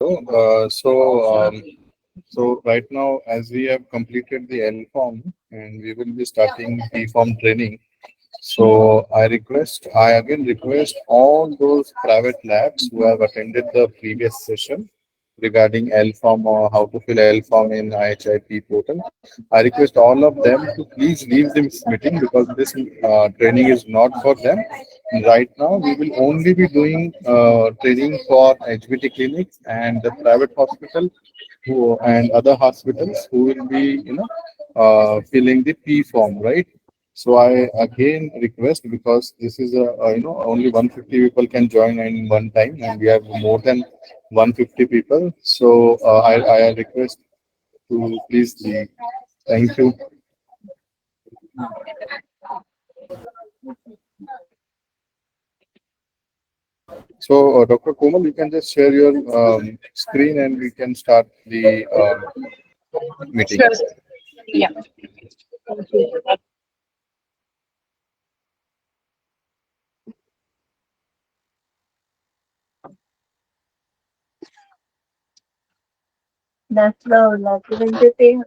So right now, as we have completed the L form and we will be starting P form training. So I again request all those private labs who have attended the previous session regarding L form or how to fill L form in IHIP portal. I request all of them to please leave this meeting because this training is not for them. Right now, we will only be doing training for HBT clinics and the private hospital and other hospitals who will be, filling the P form, right? So I again request because this is only 150 people can join in one time and we have more than 150 people. So I request to please leave. Thank you. So Dr. Komal, you can just share your screen and we can start the meeting. Sure. Yeah. That's the thing.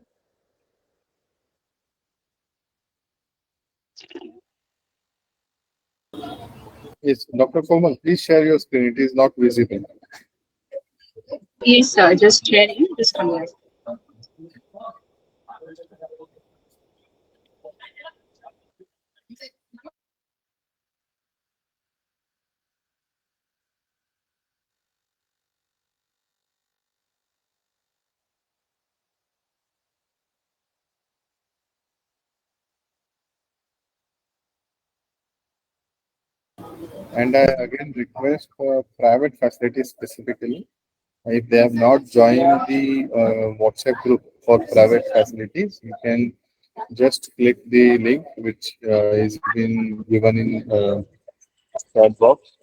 Yes, Dr. Komal, please share your screen. It is not visible. Yes, sir. Just sharing. Just come here. And I again request for private facilities specifically, if they have not joined the WhatsApp group for private facilities, you can just click the link which is been given in chat box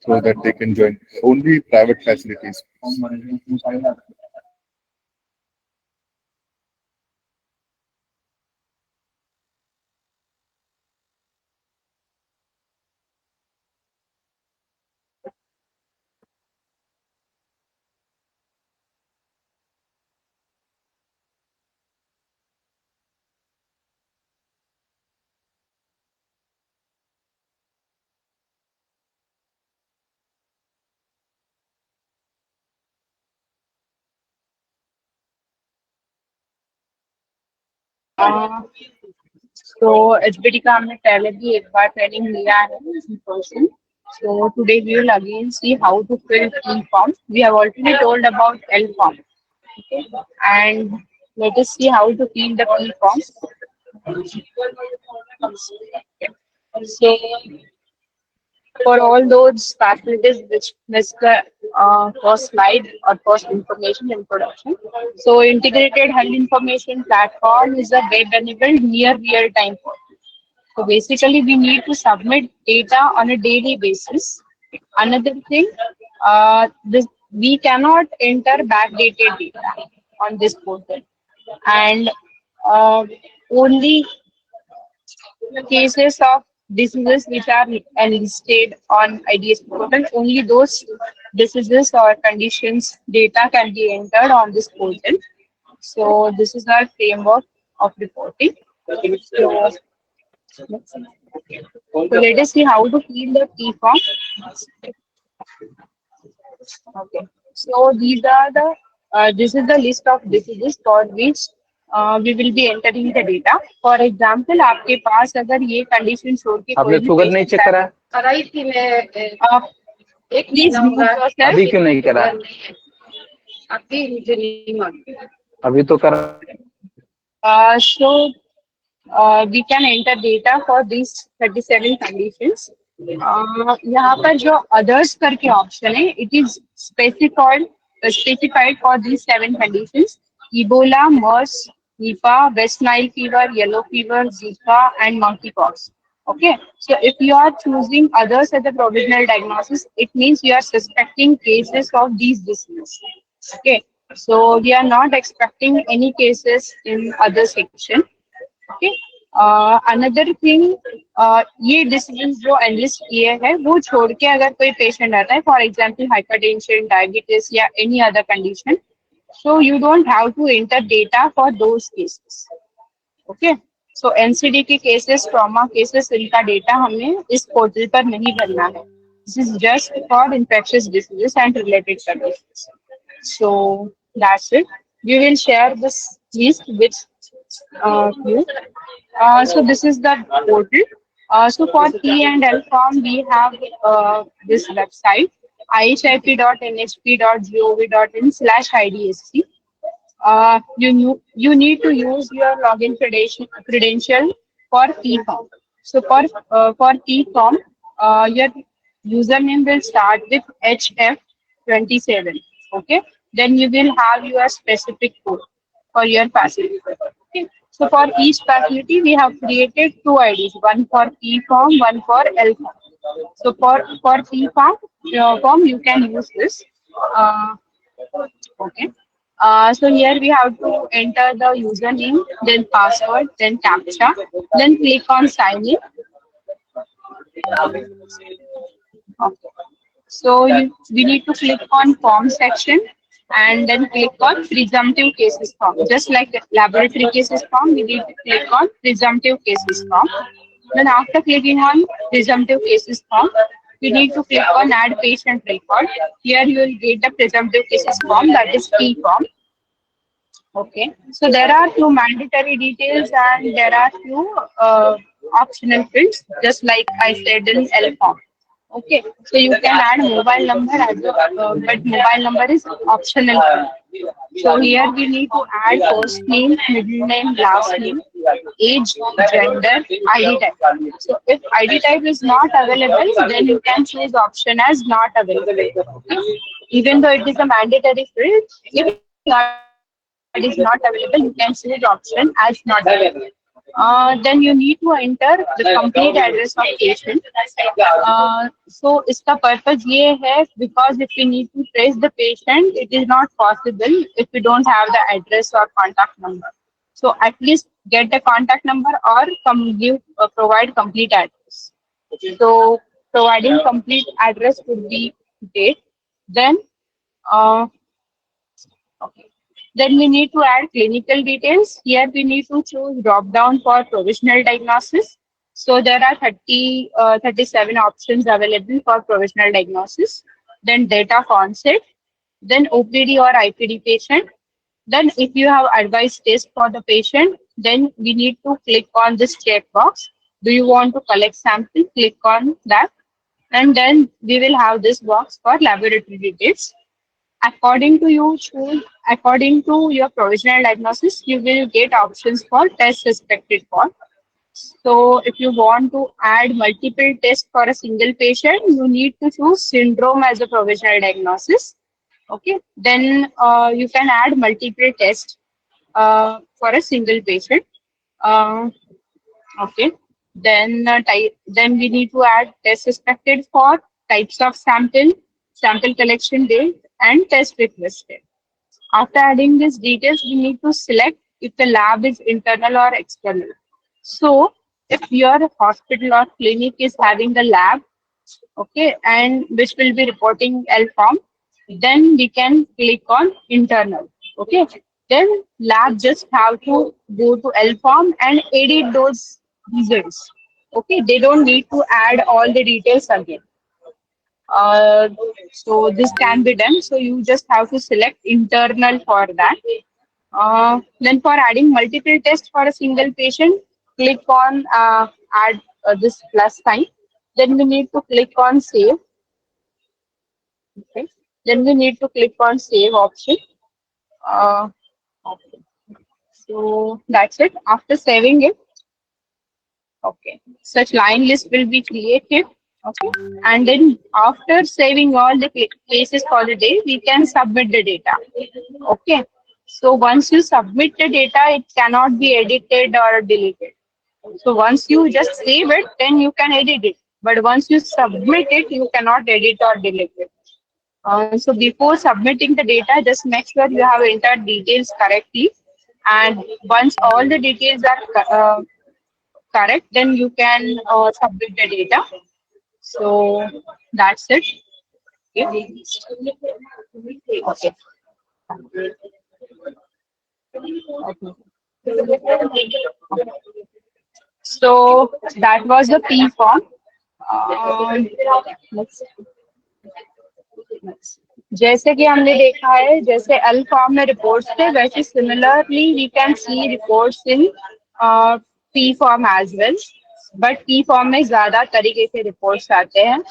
so that they can join only private facilities. Uh, So HBT का हमने पहले भी एक बार training लिया है in person. So today we will again see how to fill E form. We have already told about L form. Okay. And let us see how to fill the P form. So for all those facilities which missed the first slide or first information introduction. So integrated health information platform is a web-enabled near real-time portal. So basically, we need to submit data on a daily basis. Another thing, this we cannot enter backdated data on this portal, and uh, only cases of diseases which are enlisted on IDS portal, only those diseases or conditions data can be entered on this portal. So this is our framework of reporting. So, let us see how to fill the T form. Okay. So these are the this is the list of diseases for which we will be entering the data. For example, आपके पास अगर ये condition छोड़ के आपने कोई भी sugar नहीं patient check करा? कराई थी मैं आप एक प्लीज अभी क्यों नहीं करा? अभी मुझे नहीं मालूम अभी तो करा. So we can enter data for these 37 conditions. यहाँ पर जो others करके option है, it is specified for these 7 conditions: Ebola, MERS, Nipah, West Nile fever, yellow fever, Zika, and monkeypox. Okay, so if you are choosing others as a provisional diagnosis, it means you are suspecting cases of these diseases. Okay, so we are not expecting any cases in other section. Okay. Another thing, ये decision जो analyst किए हैं वो छोड़ के अगर कोई patient आता है, फॉर एग्जांपल हाइपरटेंशन, डायबिटीज या any other condition, so you don't have to enter data for those cases. Okay, so NCD के cases, trauma cases, इनका data हमें इस पोर्टल पर नहीं भरना है. This is just for infectious diseases and related conditions. So that's it. We will share this list with you. So this is the portal. So for P and L form, we have this website ihip.nhp.gov.in/idsc. You need to use your login credential for P form. So for P form, your username will start with HF27. Okay, then you will have your specific code for your facility. Okay. So for each facility, we have created two IDs, one for P form, one for L form. So for P form, you can use this. Uh, Okay. So here we have to enter the username, then password, then captcha, then click on sign in. Okay. So we need to click on form section and then click on presumptive cases form. Just like the laboratory cases form, we need to click on presumptive cases form. Then after clicking on presumptive cases form, we need to click on add patient record. Here you will get the presumptive cases form, that is P form. Okay, so there are few mandatory details and there are few optional fields, just like I said in L form. Okay, so you can add mobile number as well, but mobile number is optional. So here we need to add first name, middle name, last name, age, gender, ID type. So if ID type is not available, then you can choose option as not available. Okay? Even though it is a mandatory field, if ID type is not available, you can choose option as not available. Then you need to enter the complete address of patient. So इसका purpose ये है, because if we need to trace the patient, it is not possible if we don't have the address or contact number. So at least get the contact number or provide complete address. So providing complete address would be great. Then uh, okay. Then we need to add clinical details. Here we need to choose drop down for provisional diagnosis. So there are 37 options available for provisional diagnosis. Then date of onset, then OPD or IPD patient. Then if you have advice test for the patient, then we need to click on this checkbox. Do you want to collect sample? Click on that. And then we will have this box for laboratory details. According to your provisional diagnosis, you will get options for test suspected for. So if you want to add multiple tests for a single patient, you need to choose syndrome as a provisional diagnosis. Okay, then you can add multiple tests for a single patient. Uh, okay, then we need to add test suspected for, types of sample, sample collection date, and test requested. After adding these details, we need to select if the lab is internal or external. So if your hospital or clinic is having a lab, okay, and which will be reporting L form, then we can click on internal. Okay, then lab just have to go to L form and edit those results. Okay, they don't need to add all the details again. So this can be done. So you just have to select internal for that. Then for adding multiple tests for a single patient, click on add this plus sign. Then we need to click on save. Okay. Then we need to click on save option. Okay. So that's it. After saving it, okay, such line list will be created. Okay, and then after saving all the cases for the day, we can submit the data. Okay, so once you submit the data, it cannot be edited or deleted. So once you just save it, then you can edit it. But once you submit it, you cannot edit or delete it. So before submitting the data, just make sure you have entered details correctly. And once all the details are correct, then you can submit the data. So that's it. Okay. Okay. So that was the P form. Next. जैसे कि हमने देखा है जैसे L form में reports थे वैसे similarly we can see reports in P form as well but P form में ज्यादा तरीके से रिपोर्ट्स आते हैं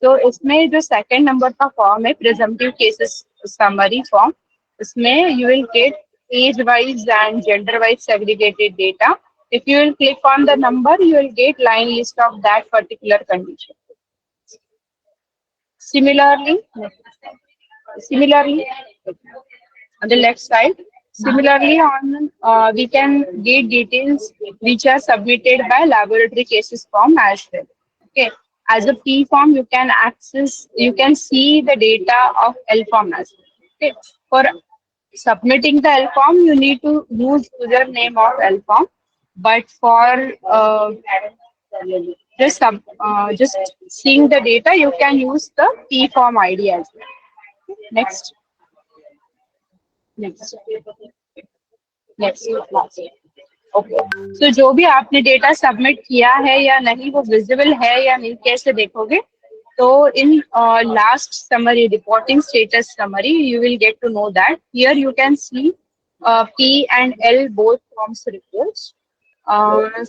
तो इसमें जो सेकंड नंबर का फॉर्म है प्रिजम्पटिव केसेस समरी फॉर्म इसमें you will get age wise and gender wise segregated data if you will click on the number you will get line list of that particular condition. Similarly, on the left side, similarly on we can get details which are submitted by laboratory cases form as well. Okay, as a P form, you can see the data of L form as well. Okay, for submitting the L form, you need to use username of L form, but for just seeing the data, you can use the P form ID as well. Next, next, next. Okay so जो भी आपने data submit किया है या नहीं वो visible है या नहीं कैसे देखोगे तो in last summary reporting status summary you will get to know that here you can see P and L both forms reports.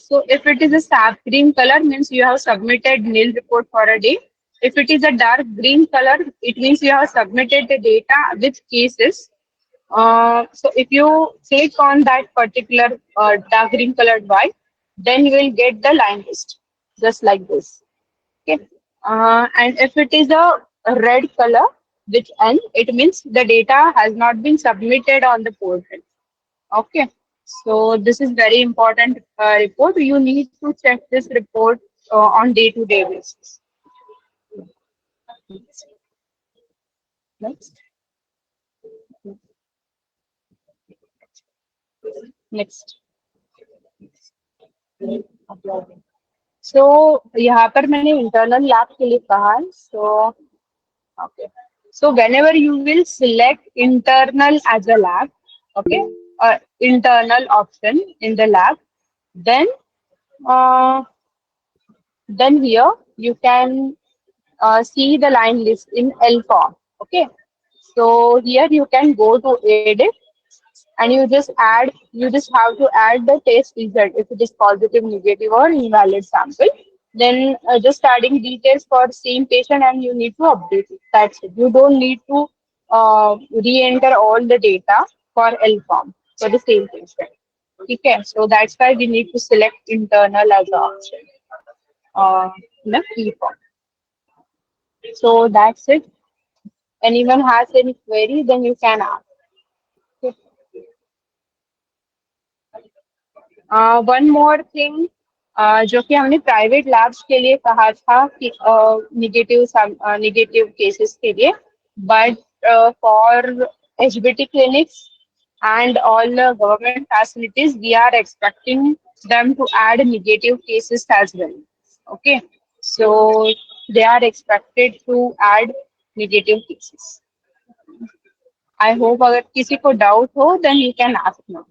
So if it is a sap green color means you have submitted nil report for a day. If it is a dark green color, it means you have submitted the data with cases. So if you click on that particular dark green colored Y, then you will get the line list, just like this. Okay. And if it is a red color with N, it means the data has not been submitted on the portal. Okay. So this is very important report. You need to check this report on day-to-day basis. Next. Next. सो यहाँ पर मैंने internal lab के लिए कहा है सो okay so whenever you will select internal as a lab okay internal option in the lab then uh, then here you can see the line list in L form. Okay, so here you can go to edit and you just have to add the test result if it is positive, negative, or invalid sample. Then just adding details for same patient and you need to update it. That's it. You don't need to re-enter all the data for L form for the same patient. Okay, so that's why we need to select internal as an option in the P form. So that's it. Anyone has any query, then you can ask. Okay. One more thing जो कि हमने private labs के लिए कहा था कि negative cases के लिए but for HBT clinics and all the government facilities we are expecting them to add negative cases as well. Okay, so they are expected to add negative cases. I hope अगर किसी को doubt हो then you can ask now.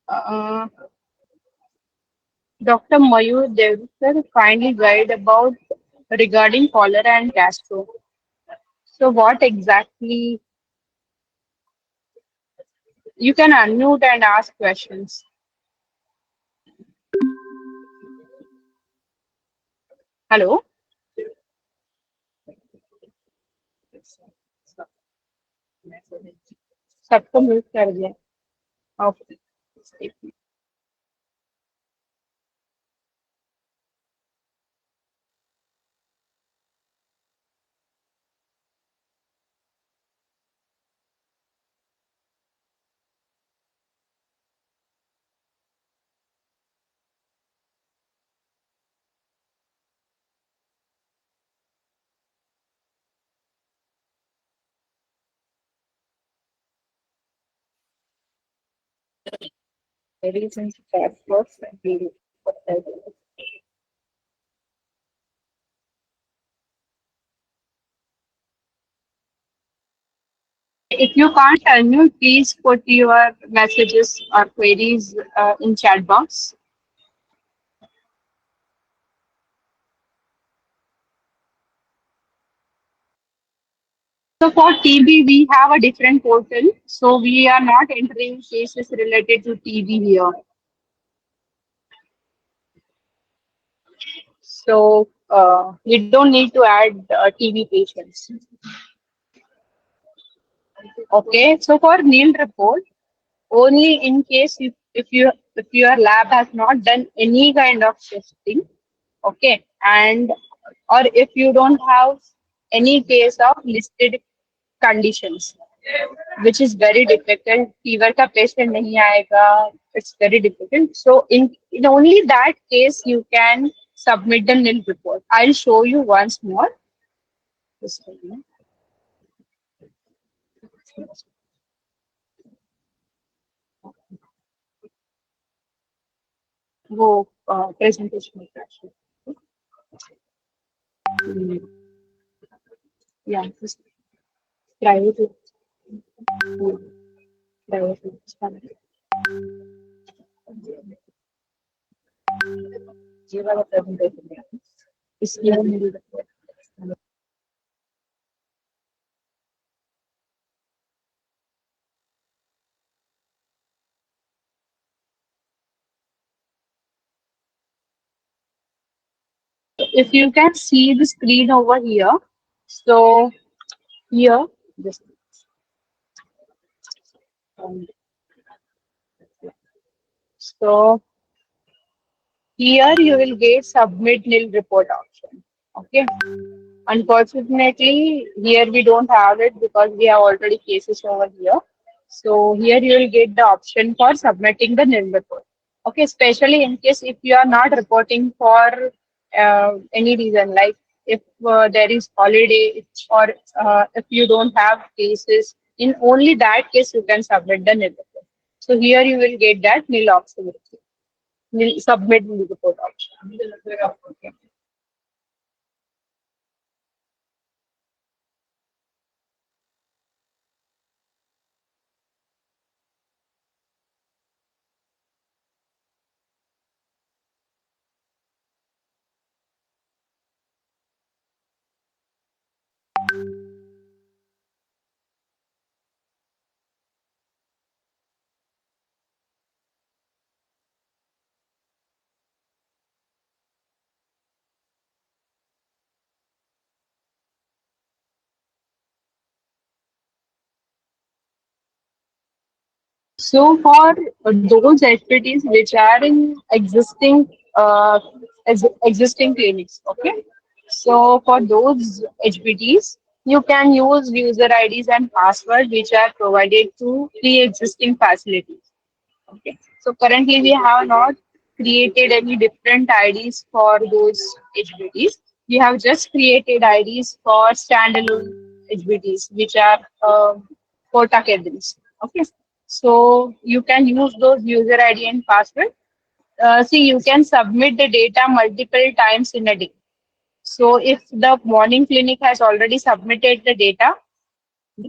Uh, Dr. Mayur Dev, sir, kindly guide about regarding cholera and gastro. So what exactly you can unmute and ask questions. Hello? सबको mute कर दिया. Okay. Queries in chat box and we if you can't unmute, please put your messages or queries in chat box. So for TB, we have a different portal. So we are not entering cases related to TB here. So we don't need to add TB patients. Okay. So for nil report, only in case if your lab has not done any kind of testing, okay, and or if you don't have any case of listed conditions, which is very difficult. Fever का patient नहीं आएगा. It's very difficult. So in only that case you can submit the nil report. I'll show you once more. Just a minute. वो presentation में crash हुआ. Yeah, just private private. ये वाला presentation है. इसलिए nil report. If you can see the screen over here, so here, this, so here you will get submit nil report option. Okay. Unfortunately, here we don't have it because we have already cases over here. So here you will get the option for submitting the nil report. Okay, especially in case if you are not reporting for any reason, like if there is holiday or if you don't have cases, in only that case you can submit the nil report. So here you will get that nil option, nil submit nil report option. Okay. So for those HBTs which are in existing clinics, okay. So for those HBTs, you can use user IDs and password which are provided to pre-existing facilities. Okay. So currently we have not created any different IDs for those HBTs. We have just created IDs for standalone HBTs, which are quota categories. Okay. So you can use those user ID and password. See, you can submit the data multiple times in a day. So if the morning clinic has already submitted the data,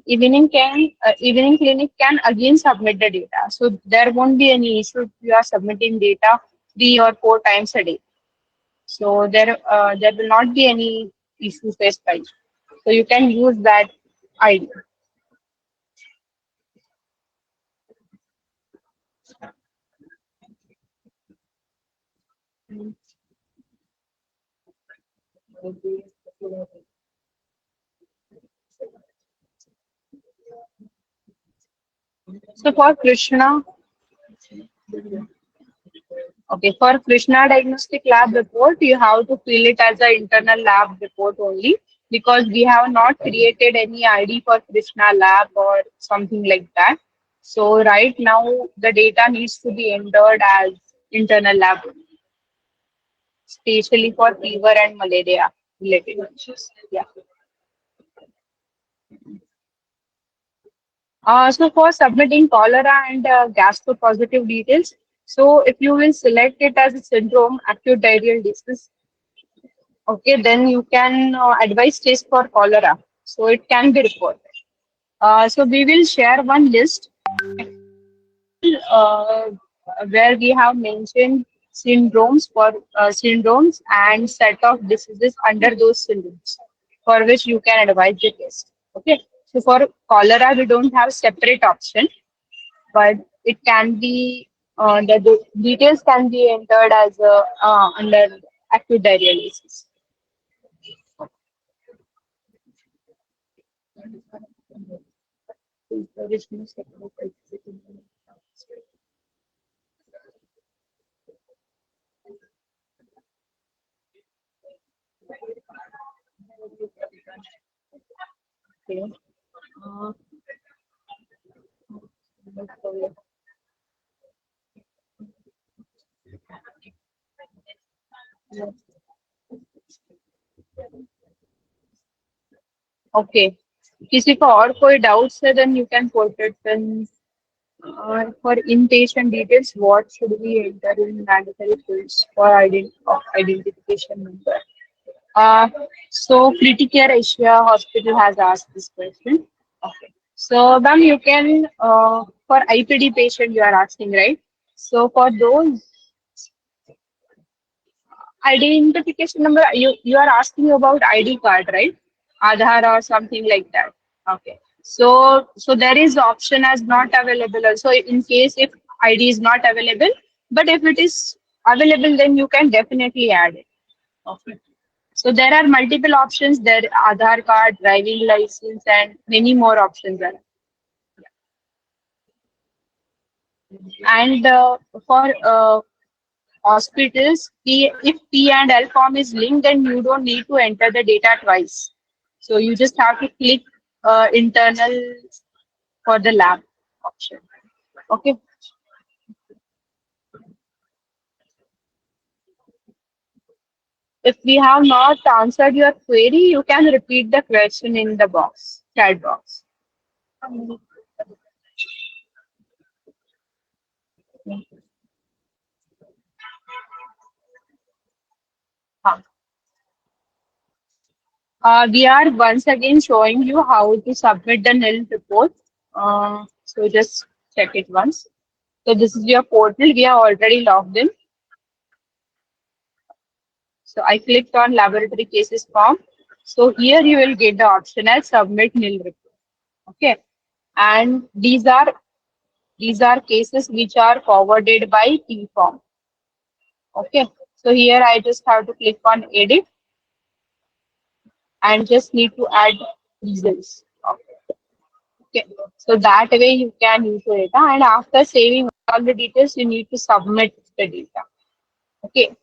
evening clinic can again submit the data. So there won't be any issue if you are submitting data 3 or 4 times a day. So there will not be any issue faced by you. So you can use that ID. So for Krishna, okay, for Krishna Diagnostic Lab report, you have to fill it as an internal lab report only because we have not created any ID for Krishna Lab or something like that. So right now the data needs to be entered as internal lab, especially for fever and malaria related issues. Yeah. So for submitting cholera and gastro-positive details, so if you will select it as a syndrome, acute diarrheal disease, okay, then you can advise test for cholera. So it can be reported. So we will share one list uh, where we have mentioned syndromes and set of diseases under those syndromes for which you can advise the test. Okay. So for cholera, we don't have separate option, but it can be the details can be entered as under acute diarrheal disease. Okay. Uh, okay. किसी को और कोई doubts है then you can put it in. For inpatient details, what should we enter in mandatory fields for identification number? Uh, so Criticare Asia Hospital has asked this question. Okay. So ma'am, you can for IPD patient you are asking, right? So for those identification number, you are asking about ID card, right? Aadhaar or something like that. Okay. So there is option as not available. So in case if ID is not available, but if it is available, then you can definitely add it. Okay. So there are multiple options. There Aadhaar card, driving license, and many more options are. And for hospitals, if P and L form is linked, then you don't need to enter the data twice. So you just have to click internal for the lab option. Okay. If we have not answered your query, you can repeat the question in the box, chat box. Huh. We are once again showing you how to submit the nil report. So just check it once. So this is your portal. We are already logged in. So I clicked on laboratory cases form. So here you will get the option as submit nil report. Okay. And these are cases which are forwarded by T form. Okay. So here I just have to click on edit and just need to add results. Okay. So that way you can use the data, and after saving all the details, you need to submit the data. Okay.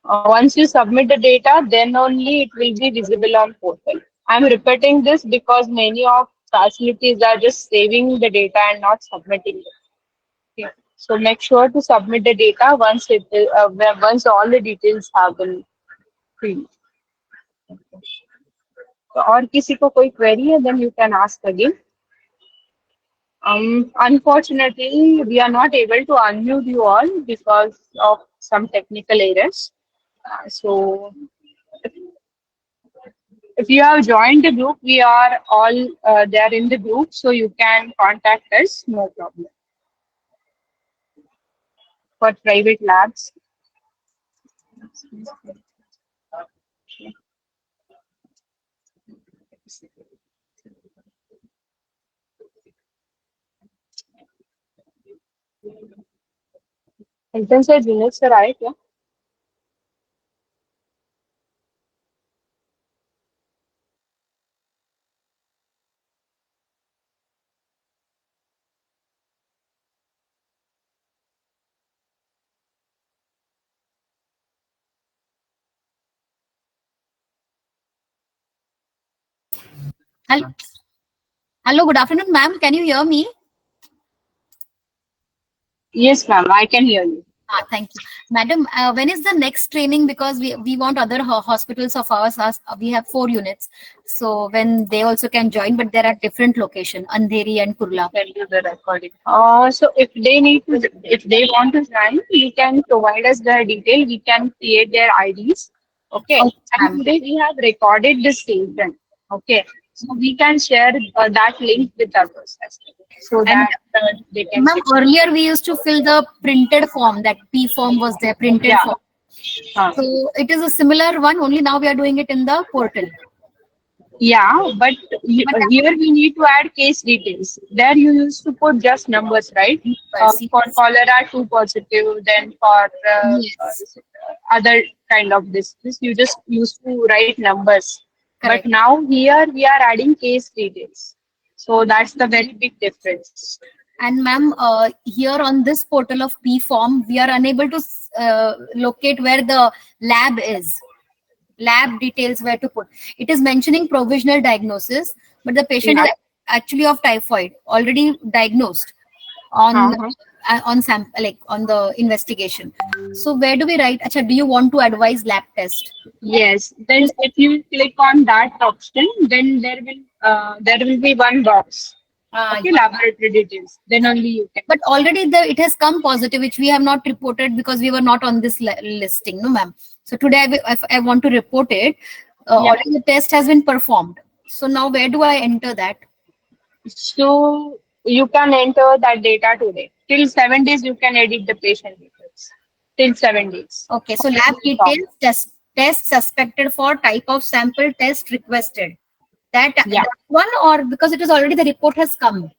Once you submit the data, then only it will be visible on portal. I'm repeating this because many of facilities are just saving the data and not submitting it. Okay. So make sure to submit the data once all the details have been filled. So, और किसी को कोई query है, then you can ask again. Unfortunately, we are not able to unmute you all because of some technical errors. So if you have joined the group, we are all there in the group, so you can contact us, no problem. For private labs. Hilton से Junaid sir आए क्या? Hello, hello, good afternoon, ma'am. Can you hear me? Yes, ma'am, I can hear you. Thank you, madam. When is the next training? Because we want other hospitals of ours. We have 4 units, so when they also can join, but there are different location, Andheri and Kurla. Send you the recording. So if they want to join, you can provide us the detail. We can create their IDs. Okay. Okay, And ma'am. today we have recorded the station. Okay. So we can share that link with others as well, so And that they can ma'am, check. earlier we used to fill the printed form. That P form was there, printed Yeah. form. Uh, So it is a similar one. Only now we are doing it in the portal. Yeah, but But here we need to add case details. There you used to put just numbers, right? numbers, For yes, cholera, 2 positive, then for yes, other kind of this, you just used to write numbers. But correct. now here we are adding case details. So that's the very big difference. And ma'am, here on this portal of P form, we are unable to locate where the lab is. Lab details where to put. It is mentioning provisional diagnosis, but the patient Yeah. is actually of typhoid, already diagnosed on Uh-huh. on sample, like on the investigation. So where do we write? Acha, do you want to advise lab test? Yes, then if you click on that option, then there will be one box. Okay, Yeah. laboratory details. Then only you can. But already it has come positive, which we have not reported because we were not on this listing, no, ma'am. So today, if I want to report it, Yeah. already the test has been performed. So now where do I enter that? So you can enter that data today. Till 7 days, you can edit the patient details. Till 7 days. Okay, so lab details, test suspected for type of sample, test requested. Yeah. That one, or because it is already the report has come,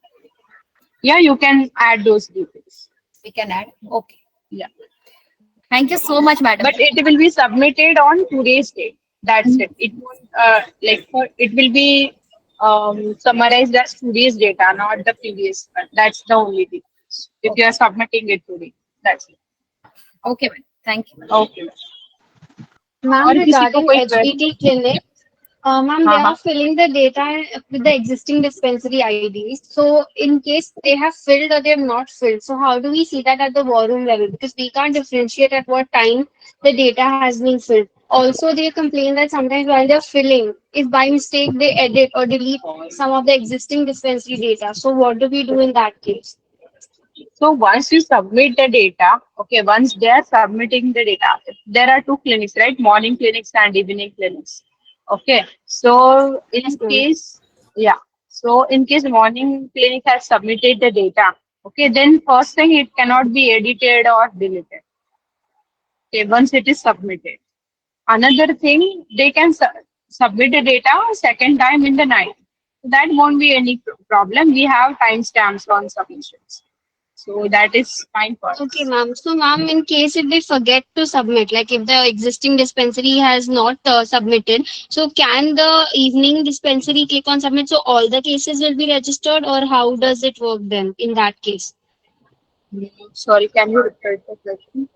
Yeah, you can add those details. we can add. Okay. Yeah. Thank you so much, madam. But it will be submitted on today's date. That's it. It won't it will be summarized as today's data, not the previous one. That's the only difference. If you are submitting it today, that's it. Okay, madam. Thank you. Okay. Ma'am, और किसी को regarding कोई query? HBT clinic, ma'am, they हाँ are हाँ. filling the data with the existing dispensary IDs. So, in case they have filled or they have not filled, so how do we see that at the war room level? Because we can't differentiate at what time the data has been filled. Also, they complain that sometimes while they're filling, if by mistake they edit or delete some of the existing dispensary data. So, what do we do in that case? So once you submit the data, okay, once they are submitting the data, there are two clinics, right? Morning clinics and evening clinics. Okay. So in Yes, ma'am. case, yeah. So in case morning clinic has submitted the data, okay, then first thing it cannot be edited or deleted. Okay, once it is submitted. Another thing, they can submit the data second time in the night. That won't be any problem. We have timestamps on submissions. So that is fine for Okay, us. ma'am. So, ma'am, in case if they forget to submit, like if the existing dispensary has not submitted, so can the evening dispensary click on submit? So all the cases will be registered, or how does it work then in that case? Sorry, can you repeat the question?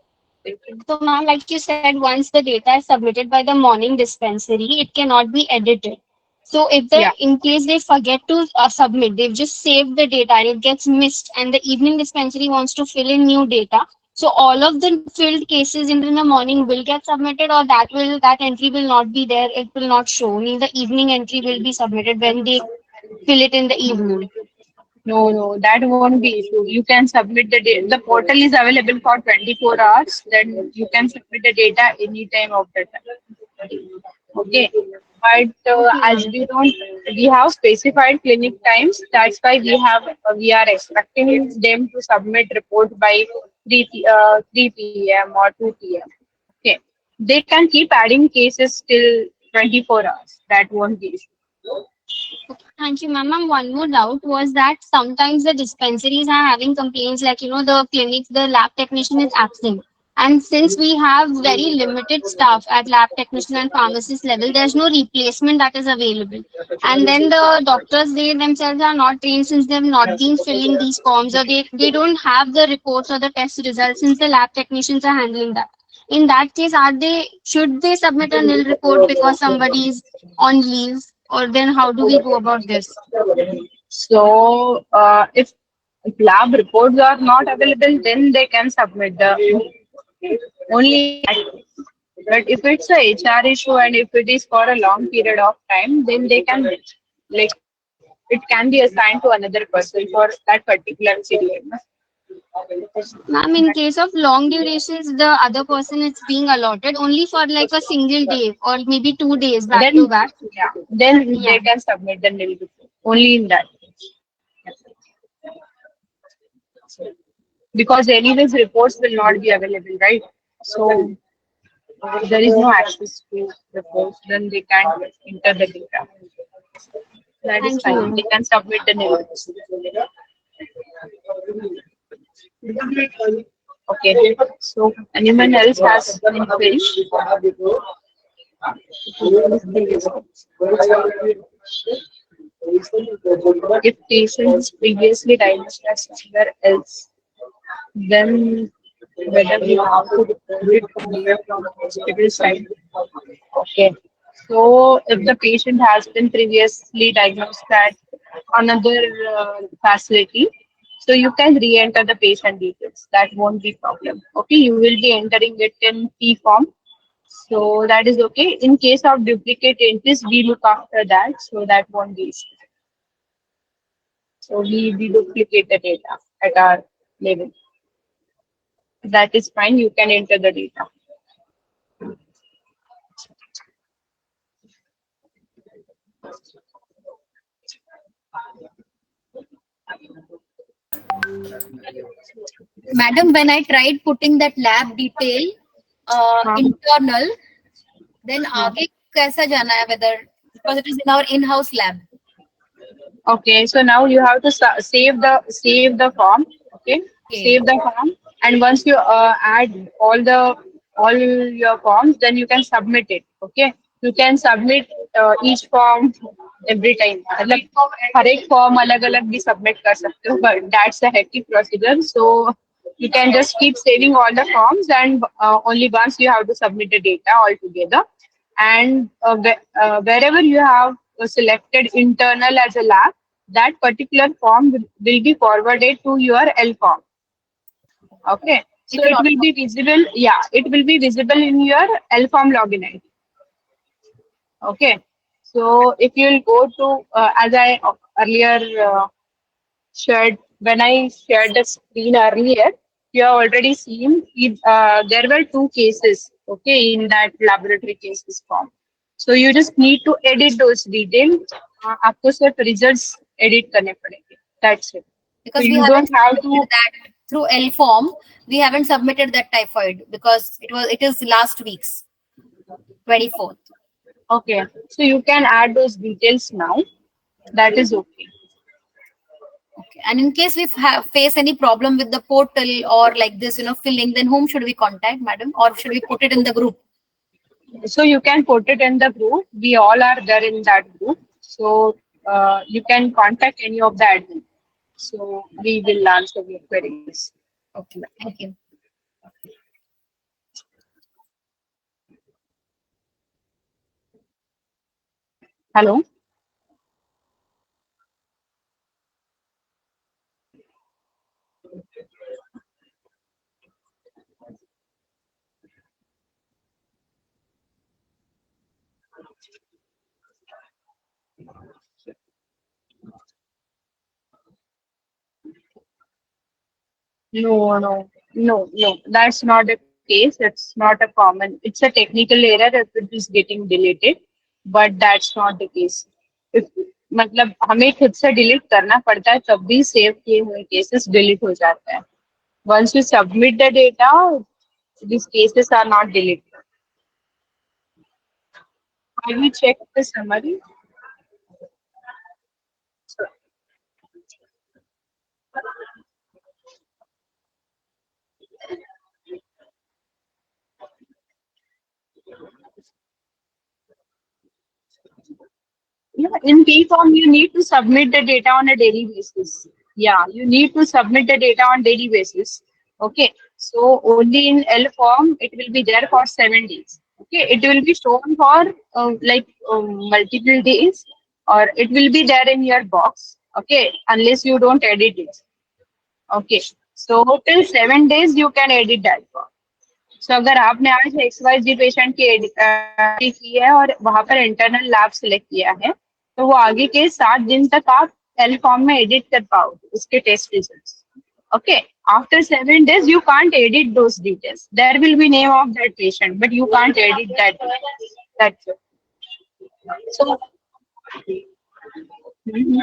Thank you. So, ma'am, like you said, once the data is submitted by the morning dispensary, it cannot be edited. So, if Yeah. in case they forget to submit, they've just saved the data and it gets missed, and the evening dispensary wants to fill in new data. So, all of the filled cases in the morning will get submitted, or that entry will not be there. It will not show. Only the evening entry will be submitted when they fill it in the evening. No, that won't be issue. You can submit the data. The portal is available for 24 hours. Then you can submit the data anytime of the time. Okay. But Okay, as ma'am. we have specified clinic times. That's why we are expecting them to submit report by 3 p.m. or 2 p.m. Okay. They can keep adding cases till 24 hours. That won't be issue. Thank you, ma'am. Ma'am, one more doubt was that sometimes the dispensaries are having complaints like, the clinics, the lab technician is absent. And since we have very limited staff at lab technician and pharmacist level, there's no replacement that is available. And then the doctors, they themselves are not trained since they have not been filling these forms, or they don't have the reports or the test results since the lab technicians are handling that. In that case, should they submit a nil report because somebody is on leave, or then how do we go about this? So, if lab reports are not available, then they can submit the. Okay. Only in that case. But if it's a HR issue and if it is for a long period of time, then they can like it can be assigned to another person for that particular period. Ma'am, in case of long durations, the other person is being allotted only for like a single day or maybe 2 days back to Then back. yeah, then Yeah. they can submit the nil report. Only in that case. Because anyways reports will not be available, right? So if there is no access to reports, then they can't enter the data. That is Thank you, fine. ma'am. They can submit the nil. Okay. So anyone else has any queries? If patients previously diagnosed as somewhere else, then whether we have to report it from hospital side. Okay. So if the patient has been previously diagnosed at another facility, so you can re-enter the patient details. That won't be problem. Okay, you will be entering it in P form. So that is okay. In case of duplicate entries, we look after that. So that won't be issue. So we duplicate the data at our level. That is fine. You can enter the data. Madam, when I tried putting that lab detail हाँ, internal, then हाँ. आगे कैसा जाना है whether because it is in our in-house lab. Okay, so now you have to save the form. Okay, Okay. save the form, and once you add all your forms, then you can submit it. Okay, you can submit each form every time. मतलब हर एक form अलग अलग भी submit कर सकते हो, but that's a hectic procedure. So you can just keep saving all the forms, and only once you have to submit the data all together. And wherever you have selected internal as a lab, that particular form will be forwarded to your L form. Okay, It so will it will be visible. Yeah, it will be visible in your L form login ID. Okay, so if you will go to as I earlier shared when I shared the screen earlier, you have already seen there were two cases, okay, in that laboratory cases form. So you just need to edit those details. आपको सिर्फ results edit करने पड़ेंगे. That's it. So because we you haven't don't have to. submitted that through L form. We haven't submitted that typhoid because it is last week's 24th. Okay, so you can add those details now. That is okay. Okay. And in case we face any problem with the portal or like this, filling, then whom should we contact, madam? Or should we put it in the group? So you can put it in the group. We all are there in that group. So you can contact any of the admin. So we will answer your queries. Okay, thank you. Hello. No. That's not the case. It's not a common. It's a technical error if it is getting deleted, but that's not the case. If मतलब हमें खुद से delete करना पड़ता है तब भी save किए हुए cases delete हो जाते हैं. Once you submit the data, these cases are not deleted. Have you checked the summary? Yeah, in P form, you need to submit the data on a daily basis. Yeah, you need to submit the data on daily basis. Okay, so only in L form, it will be there for 7 days. Okay, it will be shown for multiple days, or it will be there in your box. Okay, unless you don't edit it. Okay, so till 7 days, you can edit that form. सो अगर आपने आज XYZ patient की की है और वहां पर internal lab select किया है, तो वो आगे के 7 दिन तक आप एल फॉर्म में एडिट कर पाओगे उसके test results. Okay, after 7 days, you can't edit those details. There will be name of that patient, but you can't edit that. That's it. So, mhm.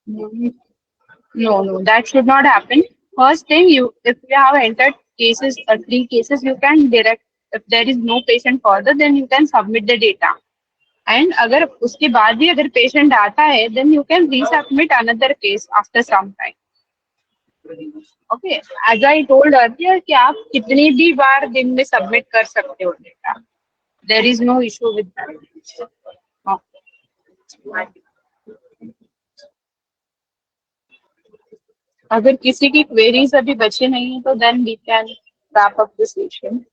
Mhm. No, that should not happen. First thing, if you have entered cases, 3 cases, you can direct. If there is no patient further, then you can submit the data. And अगर उसके बाद भी अगर patient आता है, then you can resubmit another case after some time. Okay, as I told earlier कि आप कितनी भी बार दिन में submit कर सकते हो data. There is no issue with that. Okay. अगर किसी की queries अभी बचे नहीं है तो then we can wrap up the session.